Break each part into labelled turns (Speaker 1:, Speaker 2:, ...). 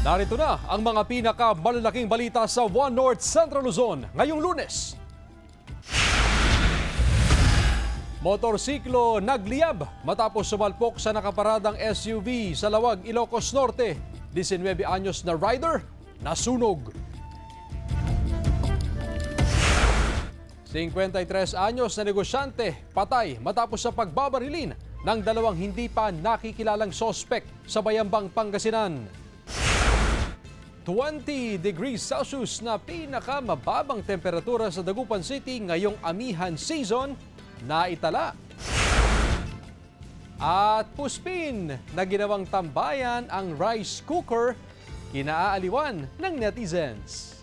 Speaker 1: Narito na ang mga pinakamalalaking balita sa One North Central Luzon ngayong Lunes. Motorsiklo nagliyab matapos sumalpok sa nakaparadang SUV sa Lawag, Ilocos Norte. 19 anyos na rider nasunog. 53 anyos na negosyante patay matapos sa pagbabarilin ng dalawang hindi pa nakikilalang sospek sa Bayambang, Pangasinan. 20 degrees Celsius na pinakamababang temperatura sa Dagupan City ngayong amihan season na itala. At puspin na ginawang tambayan ang rice cooker, kinaaaliwan ng netizens.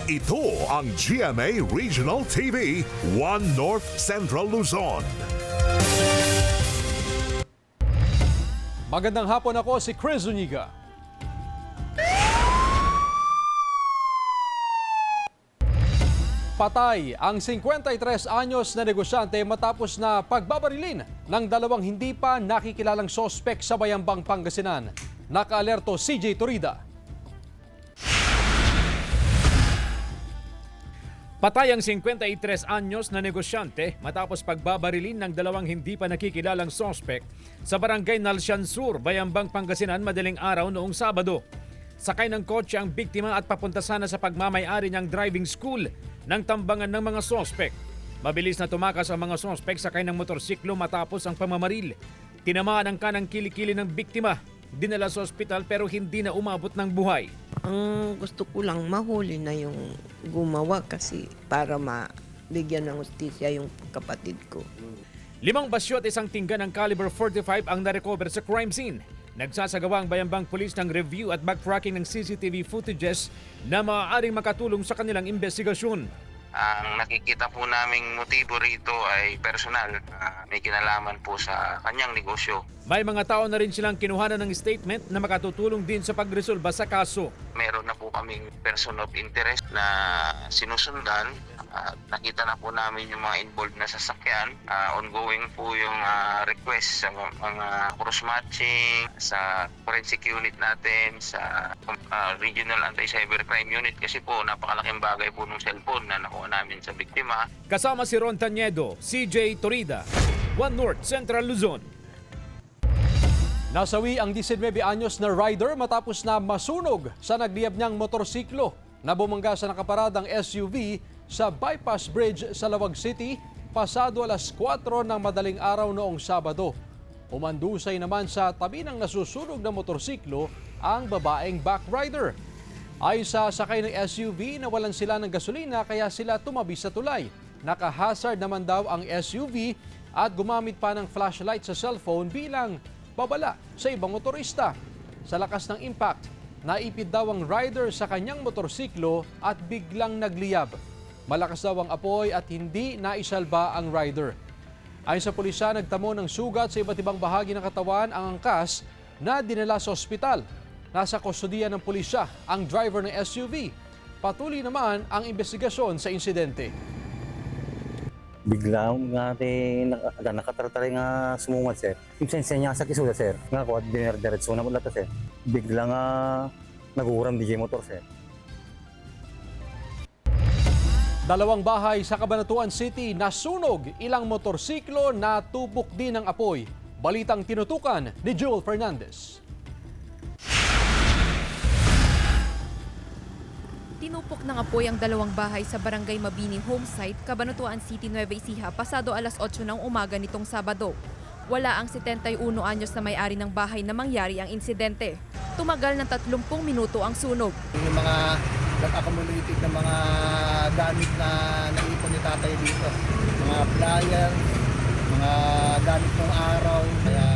Speaker 2: Ito ang GMA Regional TV, One North Central Luzon.
Speaker 1: Magandang hapon, ako si Chris Zuniga. Patay ang 53 anyos na negosyante matapos na pagbabarilin ng dalawang hindi pa nakikilalang sospek sa Bayambang, Pangasinan. Nakaalerto CJ Torida.
Speaker 3: Patay ang 53 anyos na negosyante matapos pagbabarilin ng dalawang hindi pa nakikilalang sospek sa barangay Nalsian Sur, Bayambang, Pangasinan madaling araw noong Sabado. Sakay ng kotse ang biktima at papunta sana sa pagmamay-ari niyang driving school ng tambangan ng mga sospek. Mabilis na tumakas ang mga sospek sakay ng motorsiklo matapos ang pamamaril. Tinamaan ang kanang kilikili ng biktima. Dinala sa ospital pero hindi na umabot ng buhay.
Speaker 4: Ang gusto ko lang mahuli na yung gumawa kasi para mabigyan ng hustisya yung kapatid ko.
Speaker 3: 5 basyo at isang tingga ng caliber 45 ang narecover sa crime scene. Nagsasagawa ang Bayambang Police ng review at backtracking ng CCTV footages na maaaring makatulong sa kanilang investigasyon.
Speaker 5: Ang nakikita po naming motibo rito ay personal. May kinalaman po sa kanyang negosyo.
Speaker 3: May mga tao na rin silang kinuhanan ng statement na makatutulong din sa pagresolba sa kaso.
Speaker 5: Meron na po kaming person of interest na sinusundan. Nakita na po namin yung mga involved na sasakyan. Ongoing po yung request sa mga cross-matching, sa forensic unit natin, sa Regional Anti-Cybercrime Unit kasi po napakalaking bagay po ng cellphone na nakuha namin sa biktima.
Speaker 3: Kasama si Ron Taniedo, CJ Torida, One North Central Luzon.
Speaker 1: Nasawi ang 19 anyos na rider matapos na masunog sa nagliyab niyang motorsiklo na bumangga sa nakaparadang SUV sa Bypass Bridge sa Lawag City pasado alas 4 ng madaling araw noong Sabado. Umandusay naman sa tabi ng nasusunog na motorsiklo ang babaeng backrider. Ay sa sakay ng SUV, nawalan sila ng gasolina kaya sila tumabi sa tulay. Nakahazard naman daw ang SUV at gumamit pa ng flashlight sa cellphone bilang babala sa ibang motorista. Sa lakas ng impact, naipid daw ang rider sa kanyang motorsiklo at biglang nagliyab. Malakas daw ang apoy at hindi naisalba ang rider. Ayon sa pulisya, nagtamo ng sugat sa iba't ibang bahagi ng katawan ang angkas na dinala sa ospital. Nasa kustodiya ng pulisya ang driver ng SUV. Patuloy naman ang investigasyon sa insidente.
Speaker 6: Biglang nga nakataratari nga sumungat, sir. Yung sense niya sa kisuda, sir. Nga ko, diretso na mula sir. Biglang naguguram DJ motor, sir.
Speaker 1: Dalawang bahay sa Cabanatuan City nasunog, ilang motorsiklo na tubok din ng apoy. Balitang tinutukan ni Joel Fernandez.
Speaker 7: Tinupok ng apoy ang dalawang bahay sa Barangay Mabini Homesite, Cabanatuan City, Nueva Ecija pasado alas 8 ng umaga nitong Sabado. Wala ang 71 anyos na may-ari ng bahay na mangyari ang insidente. Tumagal ng 30 minuto ang sunog.
Speaker 8: Yung mga nag-accumulated na mga gamit na naipon ni tatay dito. Mga flyer, mga gamit ng araw, kaya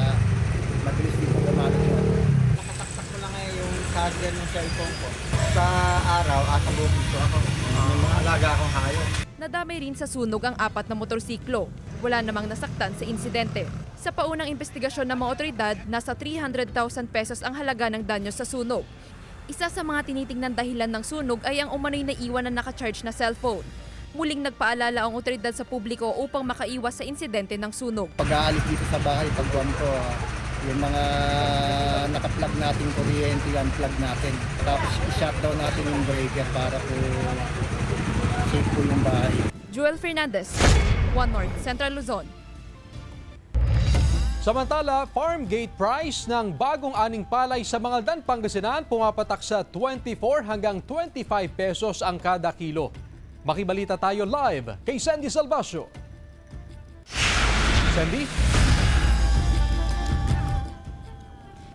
Speaker 8: mabilis din po gamalo yun. Nakasaksak ko lang yung charger ng cellphone ko. Sa araw, asabog dito ako. May mga alaga akong hayop.
Speaker 7: Nadamay rin sa sunog ang 4 na motorsiklo. Wala namang nasaktan sa insidente. Sa paunang investigasyon ng mga otoridad, nasa 300,000 pesos ang halaga ng danyo sa sunog. Isa sa mga tinitingnan dahilan ng sunog ay ang umano'y naiwan na nakacharge na cellphone. Muling nagpaalala ang otoridad sa publiko upang makaiwas sa insidente ng sunog.
Speaker 8: Pag-aalis dito sa bahay, pagbuwan ko, yung mga naka-plug natin kuryente, unplug natin. Tapos i-shutdown natin yung breaker para po safe po yung bahay.
Speaker 7: Joel Fernandez, One North, Central Luzon.
Speaker 1: Samantala, farm gate price ng bagong aning palay sa Mangaldan, Pangasinan pumapatak sa 24 hanggang 25 pesos ang kada kilo. Makibalita tayo live kay Sandy Salvacio. Sandy?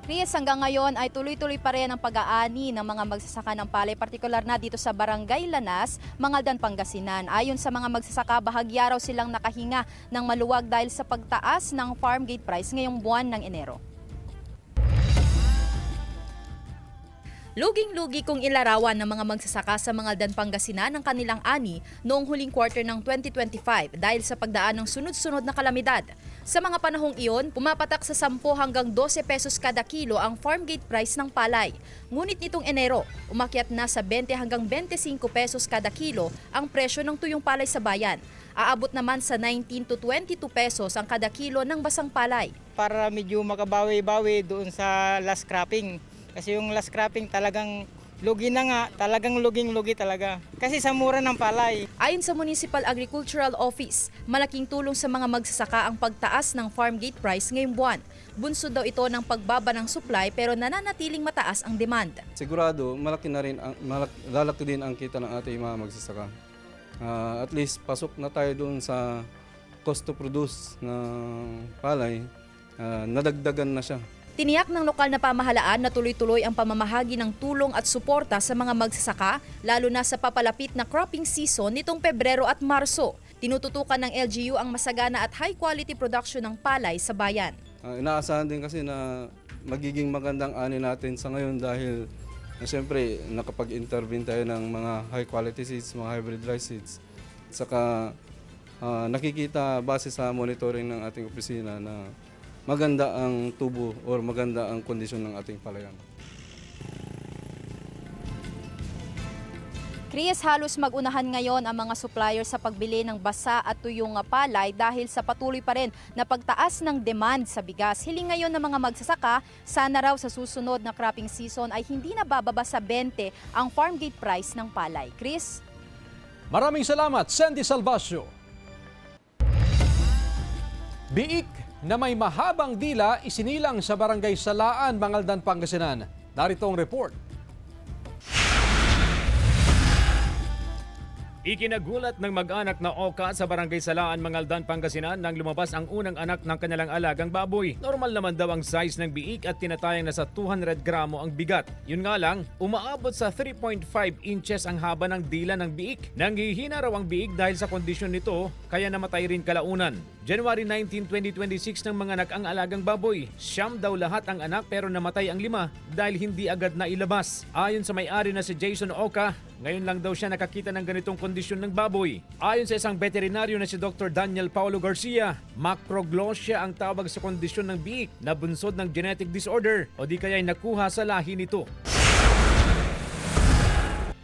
Speaker 9: Chris, hanggang ngayon ay tuloy-tuloy pa rin ang pag-aani ng mga magsasaka ng palay, partikular na dito sa Barangay Lanas, Mangaldan, Pangasinan. Ayon sa mga magsasaka, bahagya raw silang nakahinga ng maluwag dahil sa pagtaas ng farm gate price ngayong buwan ng Enero. Luging-lugi kung ilarawan ng mga magsasaka sa Mangaldan, Pangasinan ang kanilang ani noong huling quarter ng 2025 dahil sa pagdaan ng sunod-sunod na kalamidad. Sa mga panahong iyon, pumapatak sa 10 hanggang 12 pesos kada kilo ang farm gate price ng palay. Ngunit nitong Enero, umakyat na sa 20 hanggang 25 pesos kada kilo ang presyo ng tuyong palay sa bayan. Aabot naman sa 19 to 22 pesos ang kada kilo ng basang palay.
Speaker 10: Para medyo makabawi-bawi doon sa last cropping. Kasi yung last cropping talagang lugi na nga, talagang luging-lugi talaga. Kasi sa mura ng palay.
Speaker 9: Ayon sa Municipal Agricultural Office, malaking tulong sa mga magsasaka ang pagtaas ng farm gate price ngayong buwan. Bunsod daw ito ng pagbaba ng supply pero nananatiling mataas ang demand.
Speaker 11: Sigurado, lalaki din ang kita ng ating mga magsasaka. At least pasok na tayo doon sa cost to produce ng palay, nadagdagan na siya.
Speaker 9: Tiniyak ng lokal na pamahalaan na tuloy-tuloy ang pamamahagi ng tulong at suporta sa mga magsasaka, lalo na sa papalapit na cropping season nitong Pebrero at Marso. Tinututukan ng LGU ang masagana at high-quality production ng palay sa bayan.
Speaker 11: Inaasahan din kasi na magiging magandang ani natin sa ngayon dahil siyempre nakapag-intervene tayo ng mga high-quality seeds, mga hybrid rice seeds. Saka nakikita base sa monitoring ng ating opisina na maganda ang tubo or maganda ang kondisyon ng ating palayan.
Speaker 9: Chris, halos mag-unahan ngayon ang mga supplier sa pagbili ng basa at tuyong palay dahil sa patuloy pa rin na pagtaas ng demand sa bigas. Hiling ngayon ng mga magsasaka, sana raw sa susunod na cropping season ay hindi na bababa sa 20 ang farm gate price ng palay. Chris?
Speaker 1: Maraming salamat, Sandy Salvacio. Biik na may mahabang dila isinilang sa Barangay Salaan, Mangaldan, Pangasinan. Narito ang report.
Speaker 3: Ikinagulat ng mag-anak na Oka sa Barangay Salaan, Mangaldan, Pangasinan nang lumabas ang unang anak ng kanilang alagang baboy. Normal naman daw ang size ng biik at tinatayang nasa 200 gramo ang bigat. Yun nga lang, umaabot sa 3.5 inches ang haba ng dila ng biik. Nanghihina raw ang biik dahil sa kondisyon nito, kaya namatay rin kalaunan. January 19, 2026 nang manganak ang alagang baboy. Siyam daw lahat ang anak pero namatay ang 5 dahil hindi agad na ilabas. Ayon sa may-ari na si Jason Oka, ngayon lang daw siya nakakita ng ganitong kondisyon ng baboy. Ayon sa isang veterinaryo na si Dr. Daniel Paulo Garcia, macroglossia ang tawag sa kondisyon ng biik na bunsod ng genetic disorder o di kaya'y nakuha sa lahi nito.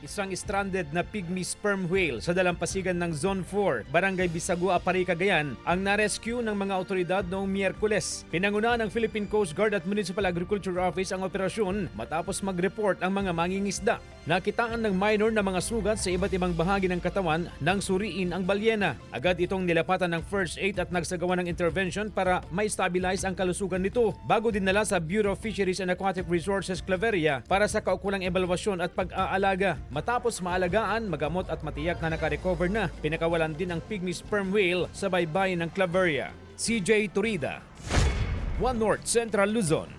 Speaker 3: Isang stranded na pygmy sperm whale sa dalampasigan ng Zone 4, Barangay Bisagua, Apari, Cagayan ang na-rescue ng mga otoridad noong Miyerkules. Pinangunahan ng Philippine Coast Guard at Municipal Agriculture Office ang operasyon matapos mag-report ang mga mangingisda. Nakitaan ng minor na mga sugat sa iba't ibang bahagi ng katawan nang suriin ang balyena. Agad itong nilapatan ng first aid at nagsagawa ng intervention para ma-stabilize ang kalusugan nito bago dinala sa Bureau of Fisheries and Aquatic Resources Claveria para sa kaukulang ebalwasyon at pag-aalaga. Matapos maalagaan, magamot at matiyak na nakarecover na, pinakawalan din ang pygmy sperm whale sa baybayin ng Claveria. CJ Turida, One North, Central Luzon.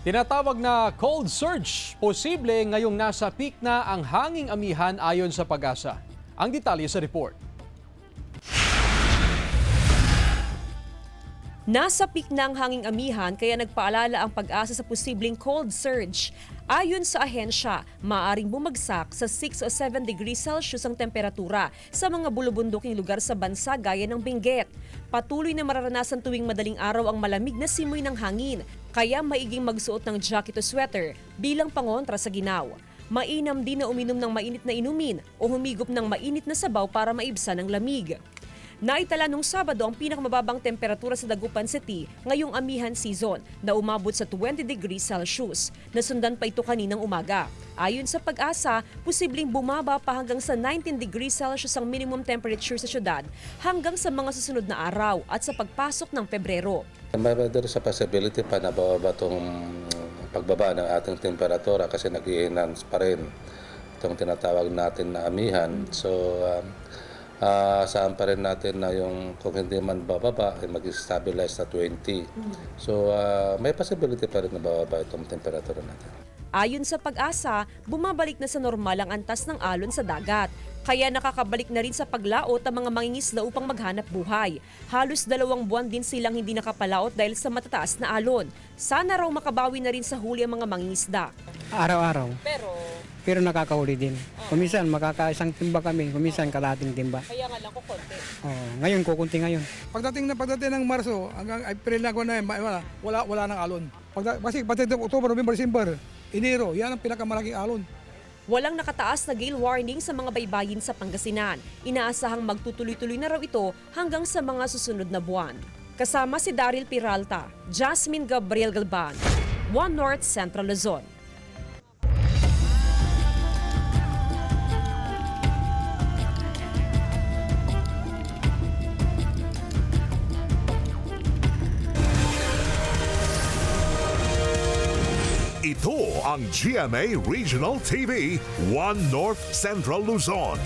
Speaker 1: Tinatawag na cold surge. Posible ngayong nasa peak na ang hanging amihan ayon sa Pag-asa. Ang detalye sa report.
Speaker 12: Nasa peak na ang hanging amihan kaya nagpaalala ang Pag-asa sa posibleng cold surge. Ayon sa ahensya, maaaring bumagsak sa 6 o 7 degrees Celsius ang temperatura sa mga bulubunduking lugar sa bansa gaya ng Benguet. Patuloy na mararanasan tuwing madaling araw ang malamig na simoy ng hangin, kaya maiging magsuot ng jacket o sweater bilang pangontra sa ginaw. Mainam din na uminom ng mainit na inumin o humigop ng mainit na sabaw para maibsan ang lamig. Naitala nung Sabado ang pinakamababang temperatura sa Dagupan City ngayong amihan season na umabot sa 20 degrees Celsius. Nasundan pa ito kaninang umaga. Ayon sa Pag-asa, posibleng bumaba pa hanggang sa 19 degrees Celsius ang minimum temperature sa syudad hanggang sa mga susunod na araw at sa pagpasok ng Pebrero.
Speaker 13: May sa possibility pa na bababa itong pagbaba ng ating temperatura kasi nag-i-enhance pa rin itong tinatawag natin na amihan. So, saan pa rin natin na yung kung hindi man bababa, ay mag-stabilize sa 20. So, may possibility pa rin na bababa itong temperatura natin.
Speaker 12: Ayon sa Pag-asa, bumabalik na sa normal ang antas ng alon sa dagat. Kaya nakakabalik na rin sa paglaot ang mga mangingisda upang maghanap buhay. Halos 2 buwan din silang hindi nakapalaot dahil sa matataas na alon. Sana raw makabawi na rin sa huli ang mga mangingisda.
Speaker 10: Araw-araw.
Speaker 12: Pero
Speaker 10: nakakahuli din. Kuminsan makakaisang timba kami, kuminsan kalahating timba.
Speaker 12: kaya nga lang kukunti.
Speaker 10: Ngayon kukunti ngayon.
Speaker 8: Pagdating ng Marso, hanggang April na wala nang alon. Kasi pagdating ng October, November, December, Enero, yan ang pinakamalaking alon.
Speaker 12: Walang nakataas na gale warning sa mga baybayin sa Pangasinan. Inaasahang magtutuloy-tuloy na raw ito hanggang sa mga susunod na buwan. Kasama si Daryl Peralta, Jasmine Gabriel Galban, One North Central Luzon.
Speaker 2: Ito ang GMA Regional TV, One North Central Luzon.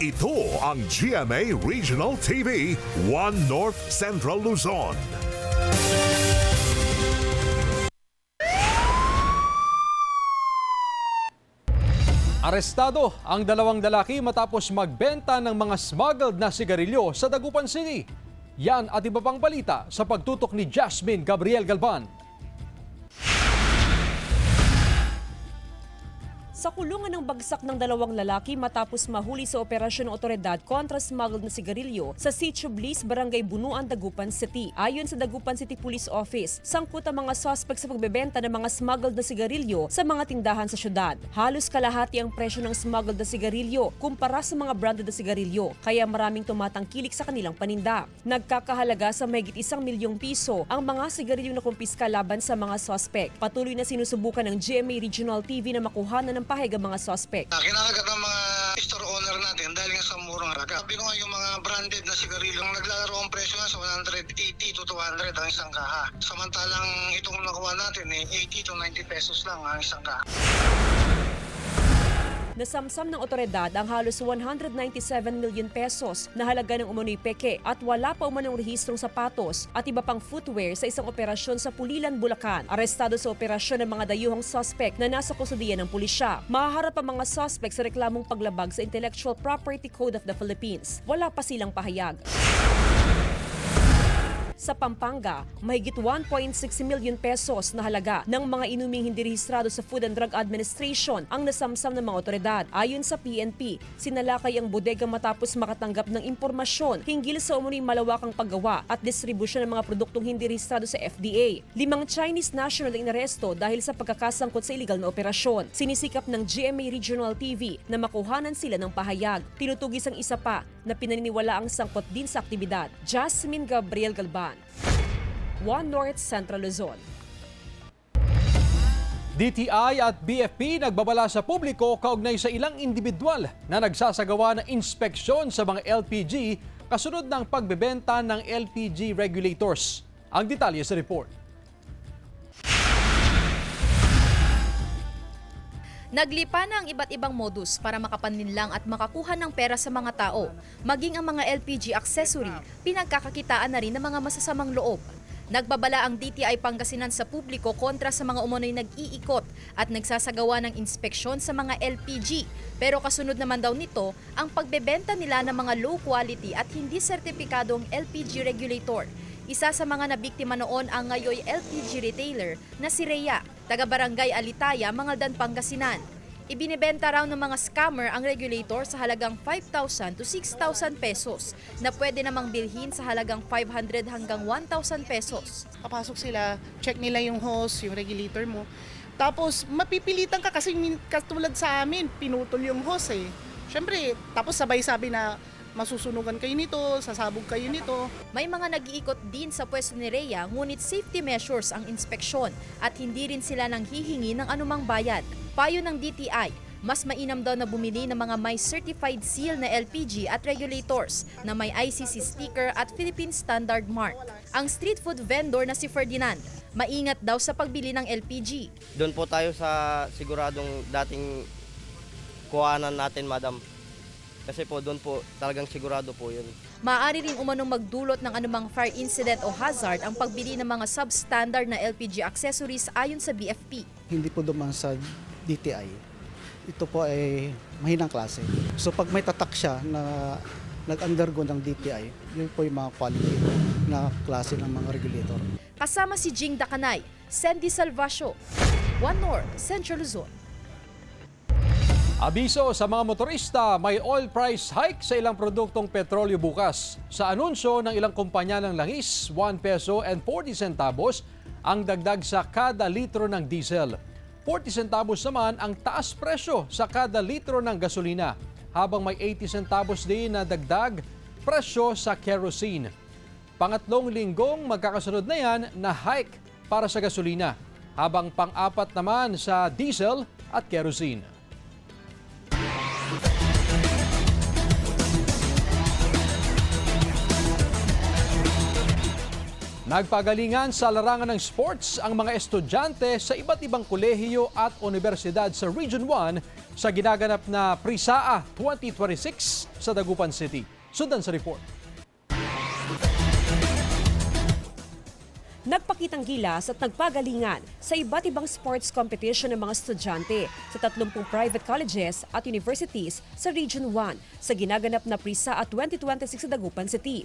Speaker 2: Ito ang GMA Regional TV, One North Central Luzon.
Speaker 1: Arestado ang 2 lalaki matapos magbenta ng mga smuggled na sigarilyo sa Dagupan City. Yan at iba pang balita sa pagtutok ni Jasmine Gabriel Galban.
Speaker 12: Sa kulungan ng bagsak ng 2 lalaki matapos mahuli sa operasyon ng otoridad kontra smuggled na sigarilyo sa Sitio Bliss, Barangay Bunuan, Dagupan City. Ayon sa Dagupan City Police Office, sangkot ang mga suspect sa pagbebenta ng mga smuggled na sigarilyo sa mga tindahan sa syudad. Halos kalahati ang presyo ng smuggled na sigarilyo kumpara sa mga branded na sigarilyo, kaya maraming tumatangkilik sa kanilang paninda. Nagkakahalaga sa mahigit 1 milyong piso ang mga sigarilyo na kumpiska laban sa mga suspect. Patuloy na sinusubukan ng GMA Regional TV na makuhanan ng pahayag ang mga suspect.
Speaker 8: Kinakagat ng mga store owner natin dahil nga sa murang halaga. Sabi ko nga yung mga branded na sigarilyo, naglalaro ang presyo nga sa 180 to 200 ang isang kaha. Samantalang itong nakuha natin 80 to 90 pesos lang ang isang kaha.
Speaker 12: Nasamsam ng otoridad ang halos 197 million pesos na halaga ng umano'y peke at wala pa umanong rehistrong sapatos at iba pang footwear sa isang operasyon sa Pulilan, Bulacan. Arestado sa operasyon ng mga dayuhang suspect na nasa kustudiya ng pulisya. Mahaharap ang mga suspect sa reklamong paglabag sa Intellectual Property Code of the Philippines. Wala pa silang pahayag. Sa Pampanga, mahigit 1.6 million pesos na halaga ng mga inuming hindi rehistrado sa Food and Drug Administration ang nasamsam ng mga otoridad. Ayon sa PNP, sinalakay ang bodega matapos makatanggap ng impormasyon hinggil sa umuning malawakang paggawa at distribusyon ng mga produktong hindi rehistrado sa FDA. 5 Chinese national ang inaresto dahil sa pagkakasangkot sa iligal na operasyon. Sinisikap ng GMA Regional TV na makuhanan sila ng pahayag. Tinutugis ang isa pa na pinaniniwala ang sangkot din sa aktibidad. Jasmine Gabriel Galban, One North Central Luzon.
Speaker 1: DTI at BFP nagbabala sa publiko kaugnay sa ilang individual na nagsasagawa ng inspeksyon sa mga LPG kasunod ng pagbebenta ng LPG regulators. Ang detalye sa report.
Speaker 9: Naglipa na ang iba't ibang modus para makapanlinlang at makakuha ng pera sa mga tao. Maging ang mga LPG accessory, pinagkakakitaan na rin ng mga masasamang loob. Nagbabala ang DTI Pangasinan sa publiko kontra sa mga umunoy nag-iikot at nagsasagawa ng inspeksyon sa mga LPG. Pero kasunod naman daw nito ang pagbebenta nila ng mga low quality at hindi sertipikadong LPG regulator. Isa sa mga nabiktima noon ang ngayoy LPG retailer na si Rhea, taga-barangay Alitaya, Mangaldan, Pangasinan. Ibinibenta raw ng mga scammer ang regulator sa halagang 5,000 to 6,000 pesos na pwede namang bilhin sa halagang 500 hanggang 1,000 pesos.
Speaker 14: Papasok sila, check nila yung hose, yung regulator mo. Tapos mapipilitan ka kasi katulad sa amin, pinutol yung hose eh. Siyempre, tapos sabay sabi na masusunugan kayo nito, sasabog kayo nito.
Speaker 9: May mga nag-iikot din sa pwesto ni Rhea, ngunit safety measures ang inspeksyon at hindi rin sila nang hihingi ng anumang bayad. Payo ng DTI, mas mainam daw na bumili ng mga may certified seal na LPG at regulators na may ICC sticker at Philippine Standard Mark. Ang street food vendor na si Ferdinand, maingat daw sa pagbili ng LPG.
Speaker 15: Doon po tayo sa siguradong dating kuhanan natin, madam. Kasi po doon po talagang sigurado po yun.
Speaker 9: Maaari rin umanong magdulot ng anumang fire incident o hazard ang pagbili ng mga substandard na LPG accessories ayon sa BFP.
Speaker 8: Hindi po duman sa DTI. Ito po ay mahinang klase. So pag may tatak siya na nag-undergo ng DTI, yun po yung mga quality na klase ng mga regulator.
Speaker 9: Kasama si Jing Dakanay, Sandy Salvacio, One North, Central Luzon.
Speaker 1: Abiso sa mga motorista, may oil price hike sa ilang produktong petrolyo bukas. Sa anunsyo ng ilang kumpanya ng langis, 1 peso and 40 centavos ang dagdag sa kada litro ng diesel. 40 centavos naman ang taas presyo sa kada litro ng gasolina, habang may 80 centavos din na dagdag presyo sa kerosene. Pangatlong linggong magkakasunod na yan na hike para sa gasolina, habang pang-apat naman sa diesel at kerosene. Nagpagalingan sa larangan ng sports ang mga estudyante sa iba't ibang kolehiyo at universidad sa Region 1 sa ginaganap na PRISAA 2026 sa Dagupan City. Sundan sa report.
Speaker 12: Nagpakitang gilas at nagpagalingan sa iba't ibang sports competition ng mga estudyante sa 30 private colleges at universities sa Region 1 sa ginaganap na PRISAA 2026 sa Dagupan City.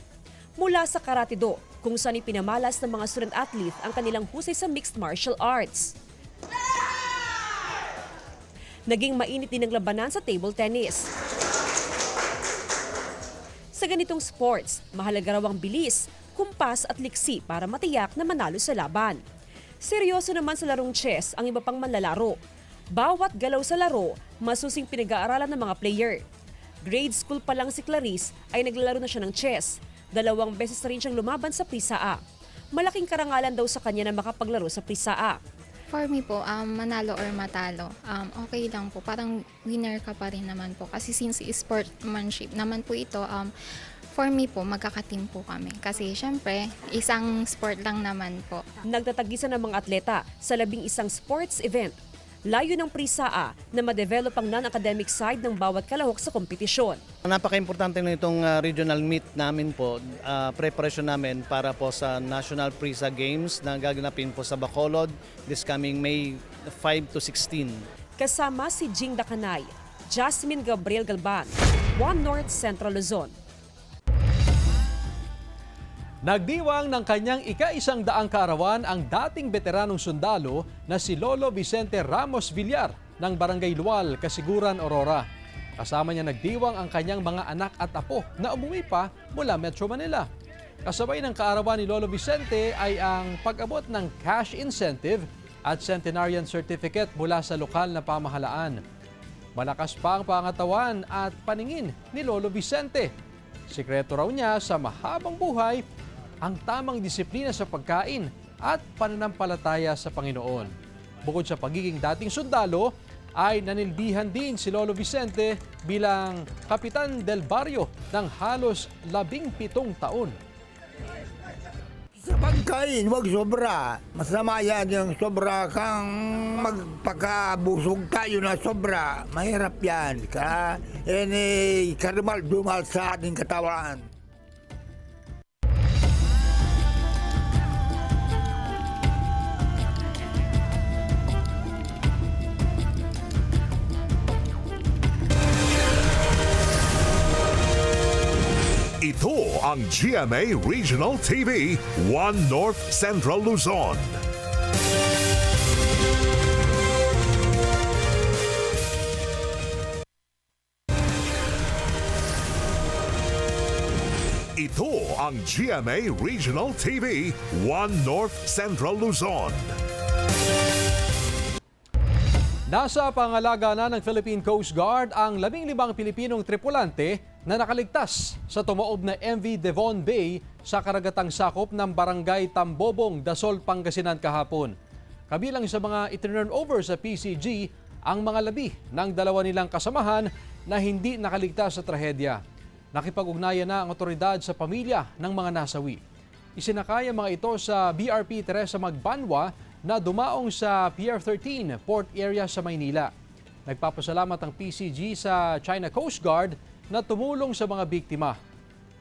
Speaker 12: Mula sa karate-do, kung saan ipinamalas ng mga student athlete ang kanilang husay sa mixed martial arts. Naging mainit din ang labanan sa table tennis. Sa ganitong sports, mahalaga raw ang bilis, kumpas at liksi para matiyak na manalo sa laban. Seryoso naman sa larong chess ang iba pang manlalaro. Bawat galaw sa laro, masusing pinag-aaralan ng mga player. Grade school pa lang si Clarice ay naglalaro na siya ng chess. 2 beses na rin siyang lumaban sa PRISAA. Malaking karangalan daw sa kanya na makapaglaro sa PRISAA.
Speaker 16: For me po, manalo or matalo, okay lang po. Parang winner ka pa rin naman po. Kasi since sportsmanship naman po ito, for me po, magkakateam po kami. Kasi syempre, isang sport lang naman po.
Speaker 12: Nagtatagisan ng mga atleta sa 11 sports event. Layo ng PRISAA na ma-develop ang non-academic side ng bawat kalahok sa kompetisyon.
Speaker 8: Napaka-importante na itong regional meet namin po, preparation namin para po sa National PRISA Games na gaganapin po sa Bacolod this coming May 5 to 16.
Speaker 12: Kasama si Jing Dakanay, Jasmine Gabriel Galban, One North, Central Luzon.
Speaker 1: Nagdiwang ng kanyang ika-100 kaarawan ang dating veteranong sundalo na si Lolo Vicente Ramos Villar ng Barangay Lual, Kasiguran, Aurora. Kasama niya nagdiwang ang kanyang mga anak at apo na umuwi pa mula Metro Manila. Kasabay ng kaarawan ni Lolo Vicente ay ang pag-abot ng cash incentive at centenarian certificate mula sa lokal na pamahalaan. Malakas pa ang pangatawan at paningin ni Lolo Vicente. Sikreto raw niya sa mahabang buhay ang tamang disiplina sa pagkain at pananampalataya sa Panginoon. Bukod sa pagiging dating sundalo, ay nanilbihan din si Lolo Vicente bilang Kapitan del Barrio ng halos 17 taon.
Speaker 17: Sa pagkain, huwag sobra. Masama yan yung sobra kang magpakabusog tayo na sobra. Mahirap yan. Karimal-dumal sa ating katawan.
Speaker 2: Ito ang GMA Regional TV 1 North Central Luzon. Ito ang GMA Regional TV 1 North Central Luzon.
Speaker 1: Nasa pangalaga na ng Philippine Coast Guard ang 15 Pilipinong tripulante na nakaligtas sa tumoob na MV Devon Bay sa karagatang sakop ng Barangay Tambobong, Dasol, Pangasinan kahapon. Kabilang sa mga itinurn over sa PCG ang mga labi ng dalawa nilang kasamahan na hindi nakaligtas sa trahedya. Nakipag-ugnayan na ang otoridad sa pamilya ng mga nasawi. Isinakay ang mga ito sa BRP Teresa Magbanwa na dumaong sa Pier 13 Port Area sa Maynila. Nagpapasalamat ang PCG sa China Coast Guard na tumulong sa mga biktima.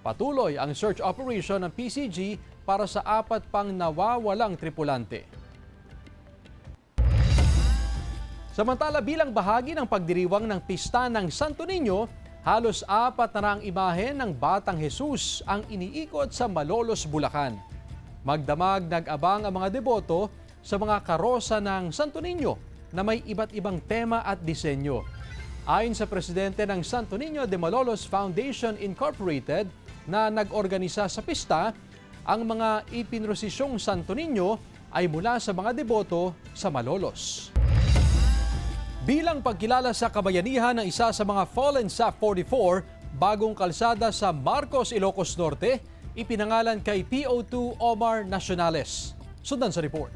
Speaker 1: Patuloy ang search operation ng PCG para sa 4 pang nawawalang tripulante. Samantala, bilang bahagi ng pagdiriwang ng pista ng Santo Niño, halos 4 na ang imahe ng Batang Jesus ang iniikot sa Malolos, Bulacan. Magdamag nag-abang ang mga deboto sa mga karosa ng Santo Niño na may iba't ibang tema at disenyo. Ayon sa presidente ng Santo Niño de Malolos Foundation Incorporated na nag-organisa sa pista, ang mga ipinrosisyong Santo Niño ay mula sa mga deboto sa Malolos. Bilang pagkilala sa kabayanihan ng isa sa mga fallen sa 44, bagong kalsada sa Marcos, Ilocos Norte, ipinangalan kay PO2 Omar Nacionales. Sundan sa report.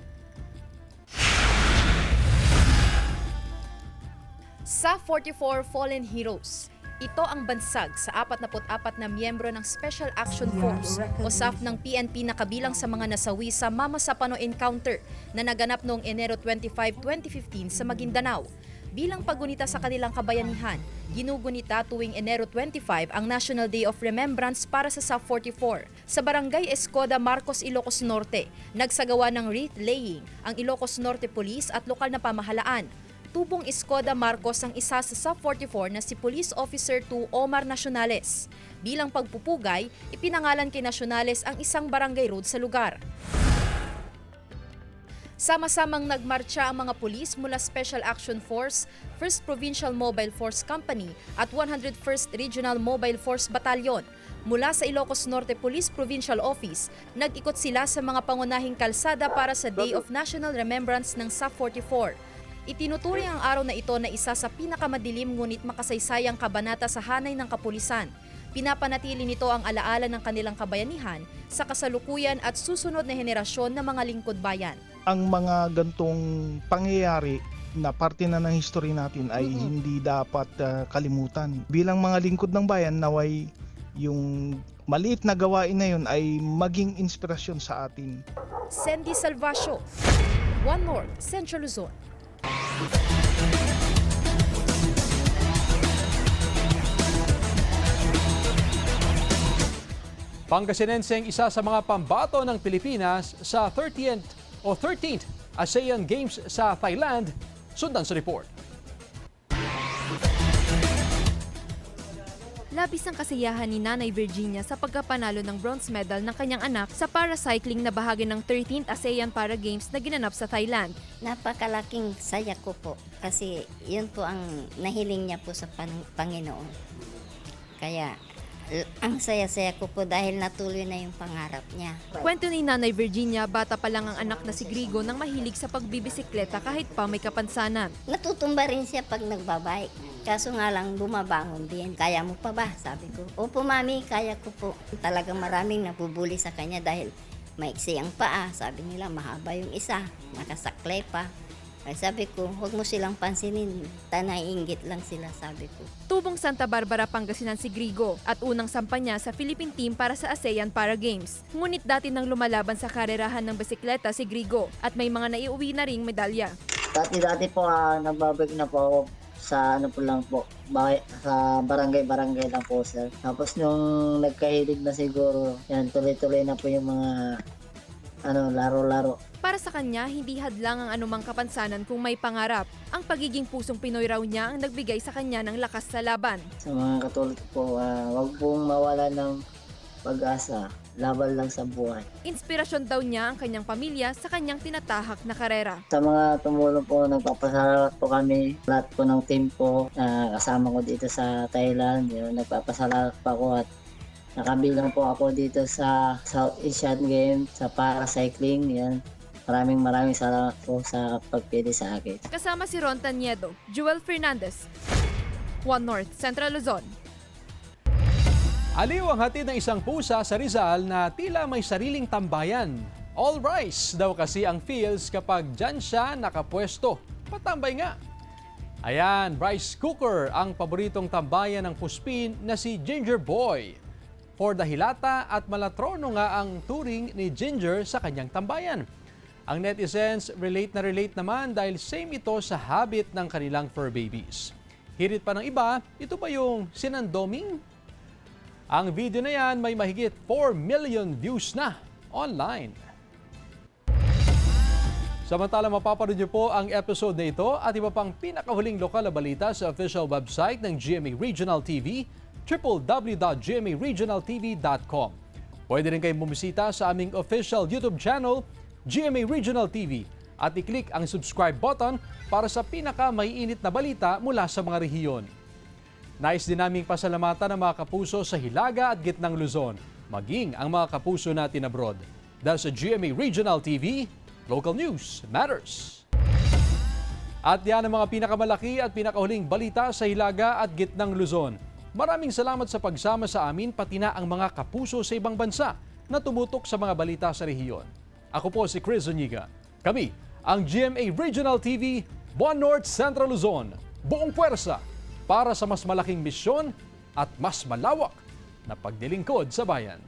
Speaker 9: Sa 44 Fallen Heroes, ito ang bansag sa 44 na miyembro ng Special Action Force o SAF ng PNP na kabilang sa mga nasawi sa Mama Sapano Encounter na naganap noong Enero 25, 2015 sa Maguindanao. Bilang paggunita sa kanilang kabayanihan, ginugunita tuwing Enero 25 ang National Day of Remembrance para sa SAF 44. Sa Barangay Escoda, Marcos, Ilocos Norte, nagsagawa ng wreath laying ang Ilocos Norte Police at lokal na pamahalaan. Tubong Escoda Marcos ang isa sa SAF 44 na si Police Officer 2 Omar Nacionales. Bilang pagpupugay, ipinangalan kay Nacionales ang isang barangay road sa lugar. Sama-samang nagmarcha ang mga pulis mula Special Action Force, 1st Provincial Mobile Force Company at 101st Regional Mobile Force Battalion. Mula sa Ilocos Norte Police Provincial Office, nag-ikot sila sa mga pangunahing kalsada para sa Day of National Remembrance ng SAF 44. Itinuturing ang araw na ito na isa sa pinakamadilim ngunit makasaysayang kabanata sa hanay ng kapulisan. Pinapanatili nito ang alaala ng kanilang kabayanihan sa kasalukuyan at susunod na henerasyon ng mga lingkod bayan.
Speaker 18: Ang mga gantong pangyayari na parte na ng history natin ay hindi dapat kalimutan. Bilang mga lingkod ng bayan, naway yung maliit na gawain na yun ay maging inspirasyon sa atin.
Speaker 9: Sandy Salvacio, 1 North Central Luzon.
Speaker 1: Pangasinenseng isa sa mga pambato ng Pilipinas sa 13th ASEAN Games sa Thailand. Sundan sa report.
Speaker 7: Labis ang kasiyahan ni Nanay Virginia sa pagkapanalo ng bronze medal ng kanyang anak sa paracycling na bahagi ng 13th ASEAN Para Games na ginanap sa Thailand.
Speaker 19: Napakalaking saya ko po kasi yun po ang nahiling niya po sa Panginoon. Kaya ang saya-saya ko po dahil natuloy na yung pangarap niya.
Speaker 7: Kwento ni Nanay Virginia, bata pa lang ang anak na si Grigo nang mahilig sa pagbibisikleta kahit pa may kapansanan.
Speaker 19: Natutumba rin siya pag nagbabike. Kaso nga lang bumabangon din. Kaya mo pa ba? Sabi ko. Opo mami, kaya ko po. Talagang maraming nabubuli sa kanya dahil maiksi ang paa. Sabi nila mahaba yung isa, nakasaklay pa. Ay sabi ko, huwag mo silang pansinin, tanay-inggit lang sila, sabi ko.
Speaker 7: Tubong Santa Barbara, Pangasinan si Grigo at unang sampa niya sa Philippine team para sa ASEAN Para Games. Ngunit dati nang lumalaban sa karerahan ng bisikleta si Grigo at may mga naiuwi na ring medalya.
Speaker 20: Dati po nagbabalik na po ako sa ano po lang po, sa barangay lang po sir. Tapos nung nagkahilig na siguro, yan tuloy-tuloy na po yung mga laro-laro.
Speaker 7: Para sa kanya, hindi hadlang ang anumang kapansanan kung may pangarap. Ang pagiging pusong Pinoy raw niya ang nagbigay sa kanya ng lakas sa laban.
Speaker 20: Sa mga katulad po, wag pong mawala ng pag-asa, laban lang sa buhay.
Speaker 7: Inspirasyon daw niya ang kanyang pamilya sa kanyang tinatahak na karera.
Speaker 20: Sa mga tumulong po, nagpapasalamat po kami. Lahat po ng team po, kasama ko dito sa Thailand. Yun, nagpapasalamat pa ako at nakabilang po ako dito sa South Asian Games, sa paracycling. Yan. Maraming salamat po sa pagpili sa akin.
Speaker 7: Kasama si Ron Taniedo, Joel Fernandez, One North, Central Luzon.
Speaker 1: Aliw ang hatid ng isang pusa sa Rizal na tila may sariling tambayan. All rice daw kasi ang feels kapag dyan siya nakapwesto. Patambay nga. Ayan, rice cooker ang paboritong tambayan ng puspin na si Ginger Boy. For dahilata at malatrono nga ang turing ni Ginger sa kanyang tambayan. Ang netizens relate naman dahil same ito sa habit ng kanilang fur babies. Hirit pa ng iba, ito ba yung sinandoming? Ang video na yan may mahigit 4 million views na online. Samantala, mapapanood niyo po ang episode na ito at iba pang pinakahuling lokal na balita sa official website ng GMA Regional TV, www.gmaregionaltv.com. Pwede rin kayong bumisita sa aming official YouTube channel, GMA Regional TV, at i-click ang subscribe button para sa pinaka-maiinit na balita mula sa mga rehiyon. Nais din naming pasalamatan ang mga kapuso sa Hilaga at Gitnang Luzon, maging ang mga kapuso natin abroad. Dahil sa GMA Regional TV, local news matters. At yan ang mga pinakamalaki at pinakahuling balita sa Hilaga at Gitnang Luzon. Maraming salamat sa pagsama sa amin pati na ang mga kapuso sa ibang bansa na tumutok sa mga balita sa rehiyon. Ako po si Chris Zuniga. Kami ang GMA Regional TV, One North Central Luzon. Buong puwersa para sa mas malaking misyon at mas malawak na paglilingkod sa bayan.